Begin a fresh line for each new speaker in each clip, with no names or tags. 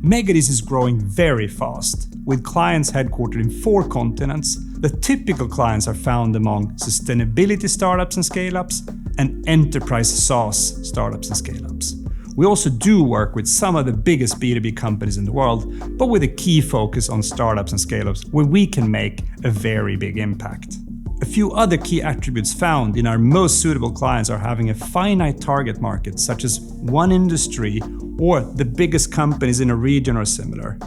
Megadeals is growing very fast, with clients headquartered in 4 continents. The typical clients are found among sustainability startups and scale-ups and enterprise SaaS startups and scale-ups. We also do work with some of the biggest B2B companies in the world, but with a key focus on startups and scale-ups where we can make a very big impact. A few other key attributes found in our most suitable clients are having a finite target market, such as one industry or the biggest companies in a region or similar.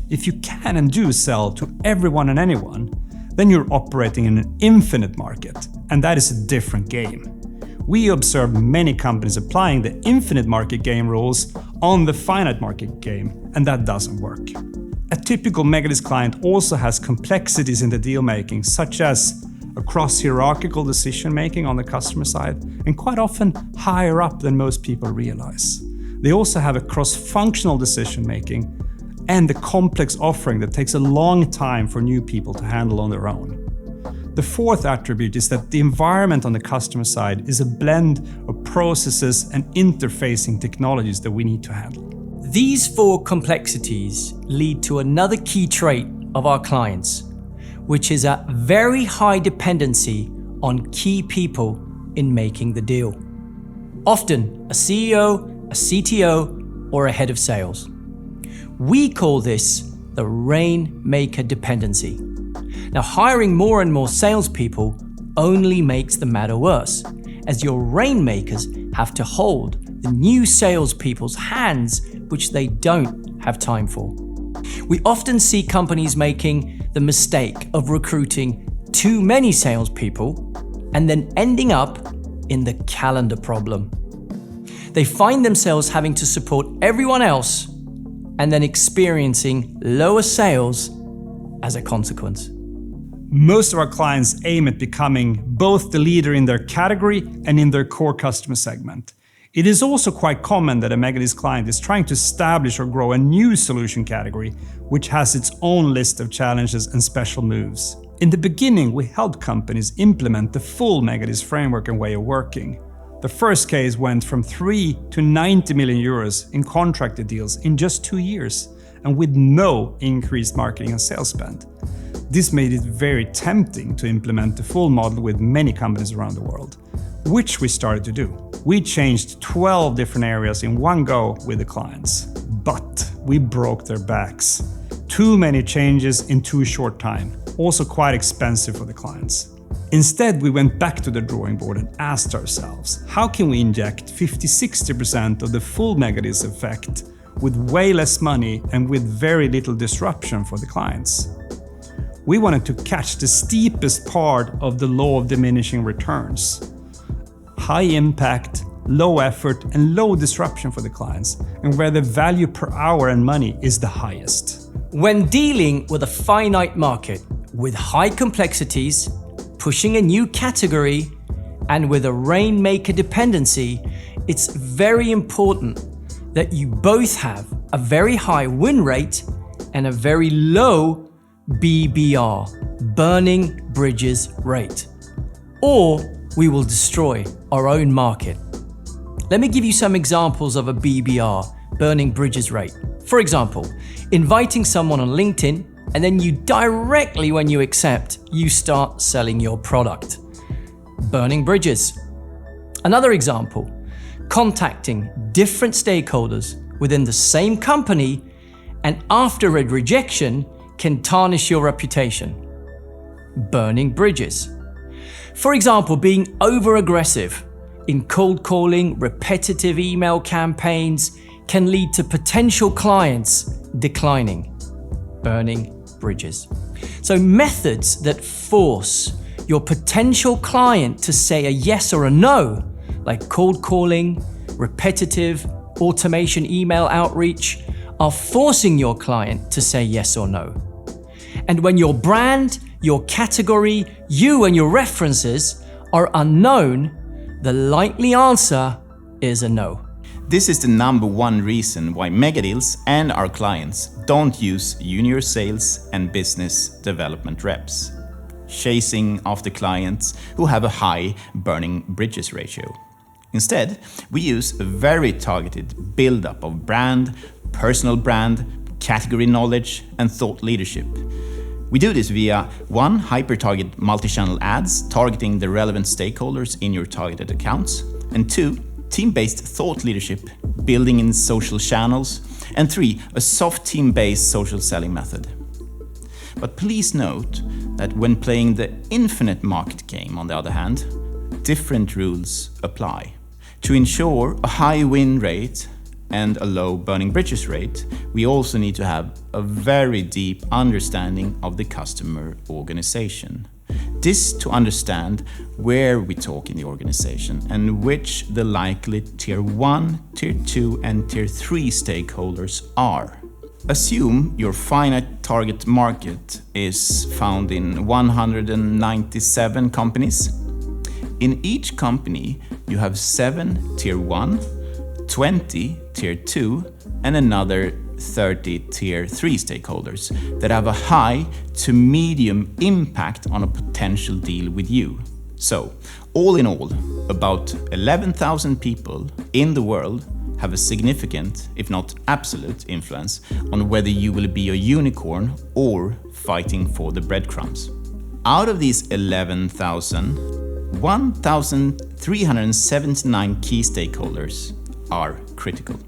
If you can and do sell to everyone and anyone, then you're operating in an infinite market, and that is a different game. We observe many companies applying the infinite market game rules on the finite market game, and that doesn't work. A typical Megadeals client also has complexities in the deal making, such as a cross-hierarchical decision-making on the customer side, and quite often higher up than most people realize. They also have a cross-functional decision-making and a complex offering that takes a long time for new people to handle on their own. The fourth attribute is that the environment on the customer side is a blend of processes and interfacing technologies that we need to handle.
These 4 complexities lead to another key trait of our clients, which is a very high dependency on key people in making the deal. Often a CEO, a CTO, or a head of sales. We call this the rainmaker dependency. Now, hiring more and more salespeople only makes the matter worse, as your rainmakers have to hold the new salespeople's hands, which they don't have time for. We often see companies making the mistake of recruiting too many salespeople and then ending up in the calendar problem. They find themselves having to support everyone else and then experiencing lower sales as a consequence.
Most of our clients aim at becoming both the leader in their category and in their core customer segment. It is also quite common that a Megadeals client is trying to establish or grow a new solution category, which has its own list of challenges and special moves. In the beginning, we helped companies implement the full Megadeals framework and way of working. The first case went from 3 to 90 million euros in contracted deals in just 2 years, and with no increased marketing and sales spend. This made it very tempting to implement the full model with many companies around the world, which we started to do. We changed 12 different areas in one go with the clients, but we broke their backs. Too many changes in too short time, also quite expensive for the clients. Instead, we went back to the drawing board and asked ourselves, how can we inject 50-60% of the full Megadeals effect with way less money and with very little disruption for the clients? We wanted to catch the steepest part of the law of diminishing returns. High impact, low effort, and low disruption for the clients, and where the value per hour and money is the highest.
When dealing with a finite market with high complexities, pushing a new category, and with a rainmaker dependency, it's very important that you both have a very high win rate and a very low BBR, burning bridges rate, or we will destroy our own market. Let me give you some examples of a BBR, burning bridges rate. For example, inviting someone on LinkedIn, and then you directly, when you accept, you start selling your product. Burning bridges. Another example, contacting different stakeholders within the same company, and after a rejection can tarnish your reputation. Burning bridges. For example, being over-aggressive in cold calling, repetitive email campaigns can lead to potential clients declining. Burning bridges. So methods that force your potential client to say a yes or a no, like cold calling, repetitive, automation email outreach, are forcing your client to say yes or no. And when your brand, your category, you and your references are unknown, the likely answer is a no.
This is the #1 reason why Megadeals and our clients don't use junior sales and business development reps, chasing after clients who have a high burning bridges ratio. Instead, we use a very targeted build-up of brand, personal brand, category knowledge, and thought leadership. We do this via 1. Hyper-target multi-channel ads targeting the relevant stakeholders in your targeted accounts, and 2. Team-based thought leadership, building in social channels, and 3. A soft team-based social selling method. But please note that when playing the infinite market game, on the other hand, different rules apply. To ensure a high win rate and a low burning bridges rate, we also need to have a very deep understanding of the customer organization. This to understand where we talk in the organization and which the likely Tier 1, Tier 2 and Tier 3 stakeholders are. Assume your finite target market is found in 197 companies. In each company, you have 7 Tier 1, 20 Tier 2 and another 30 Tier 3 stakeholders that have a high to medium impact on a potential deal with you. So, all in all, about 11,000 people in the world have a significant, if not absolute, influence on whether you will be a unicorn or fighting for the breadcrumbs. Out of these 11,000, 1,379 key stakeholders are critical.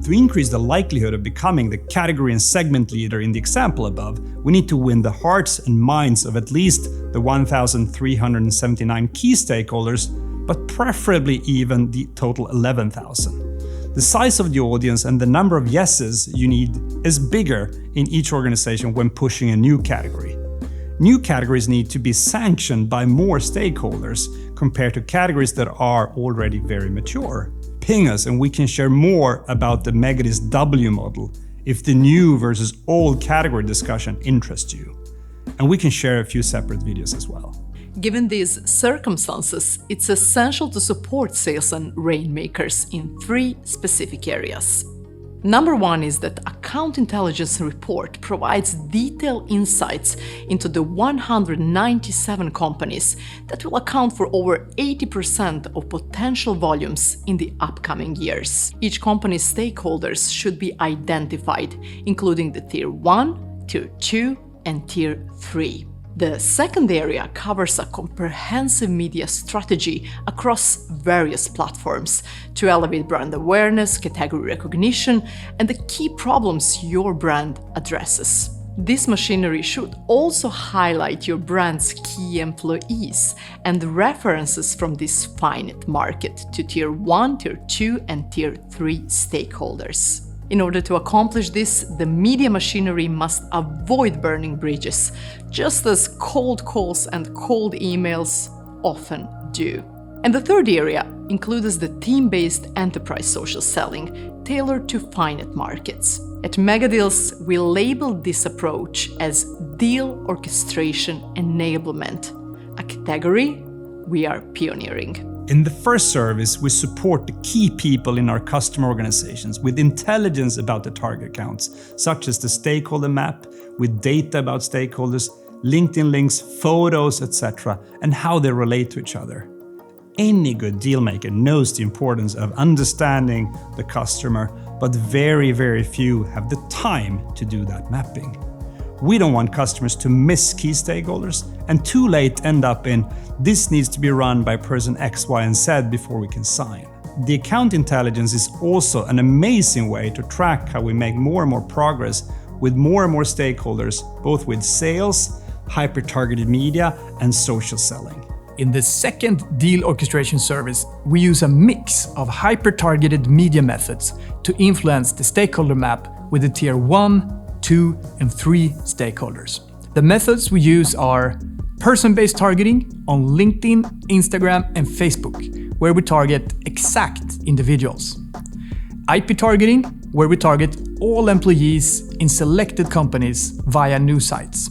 To increase the likelihood of becoming the category and segment leader in the example above, we need to win the hearts and minds of at least the 1,379 key stakeholders, but preferably even the total 11,000. The size of the audience and the number of yeses you need is bigger in each organization when pushing a new category. New categories need to be sanctioned by more stakeholders compared to categories that are already very mature. Ping us and we can share more about the Megadeals W model if the new versus old category discussion interests you. And we can share a few separate videos as well.
Given these circumstances, it's essential to support sales and rainmakers in 3 specific areas. Number 1 is that Account Intelligence Report provides detailed insights into the 197 companies that will account for over 80% of potential volumes in the upcoming years. Each company's stakeholders should be identified, including the Tier 1, Tier 2, and Tier 3. The second area covers a comprehensive media strategy across various platforms to elevate brand awareness, category recognition, and the key problems your brand addresses. This machinery should also highlight your brand's key employees and references from this finite market to Tier 1, Tier 2, and Tier 3 stakeholders. In order to accomplish this, the media machinery must avoid burning bridges, just as cold calls and cold emails often do. And the third area includes the team-based enterprise social selling tailored to finite markets. At Megadeals, we label this approach as Deal Orchestration Enablement, a category we are pioneering.
In the first service, we support the key people in our customer organizations with intelligence about the target accounts, such as the stakeholder map, with data about stakeholders, LinkedIn links, photos, etc., and how they relate to each other. Any good dealmaker knows the importance of understanding the customer, but very, very few have the time to do that mapping. We don't want customers to miss key stakeholders and too late end up in this needs to be run by person X, Y, and Z before we can sign. The account intelligence is also an amazing way to track how we make more and more progress with more and more stakeholders, both with sales, hyper-targeted media, and social selling.
In the second deal orchestration service, we use a mix of hyper-targeted media methods to influence the stakeholder map with the Tier 1, 2, and 3 stakeholders. The methods we use are person-based targeting on LinkedIn, Instagram, and Facebook, where we target exact individuals. IP targeting, where we target all employees in selected companies via news sites.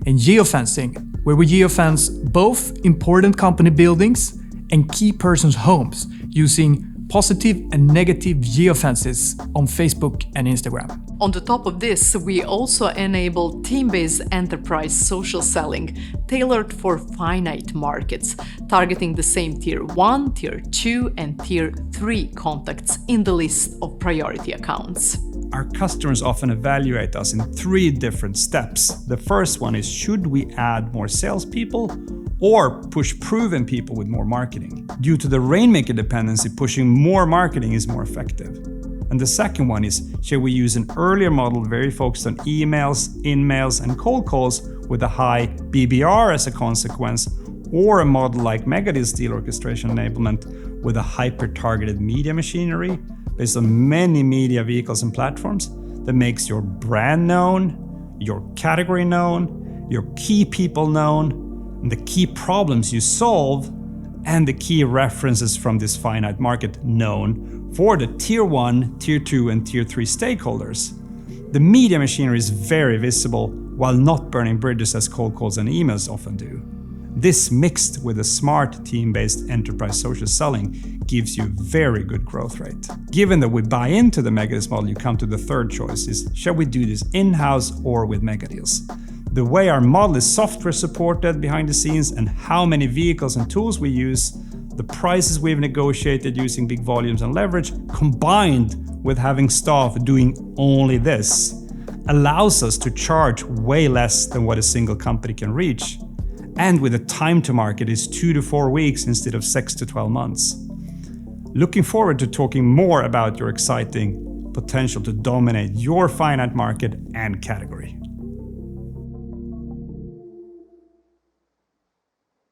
And geofencing, where we geofence both important company buildings and key persons' homes using positive and negative geofences on Facebook and Instagram.
On the top of this, we also enable team-based enterprise social selling tailored for finite markets, targeting the same Tier 1, Tier 2, and Tier 3 contacts in the list of priority accounts.
our customers often evaluate us in 3 different steps. The first one is, should we add more salespeople or push proven people with more marketing? Due to the Rainmaker dependency, pushing more marketing is more effective. And the second one is, should we use an earlier model very focused on emails, in-mails, and cold calls with a high BBR as a consequence, or a model like Megadeals deal orchestration enablement with a hyper-targeted media machinery based on many media vehicles and platforms that makes your brand known, your category known, your key people known, and the key problems you solve, and the key references from this finite market known for the Tier 1, Tier 2, and Tier 3 stakeholders. The media machinery is very visible while not burning bridges as cold calls and emails often do. This mixed with a smart team-based enterprise social selling gives you very good growth rate. Given that we buy into the Megadeals model, you come to the third choice is, shall we do this in-house or with Megadeals? The way our model is software supported behind the scenes and how many vehicles and tools we use, the prices we've negotiated using big volumes and leverage, combined with having staff doing only this, allows us to charge way less than what a single company can reach. And with the time to market is 2 to 4 weeks instead of 6 to 12 months. Looking forward to talking more about your exciting potential to dominate your finite market and category.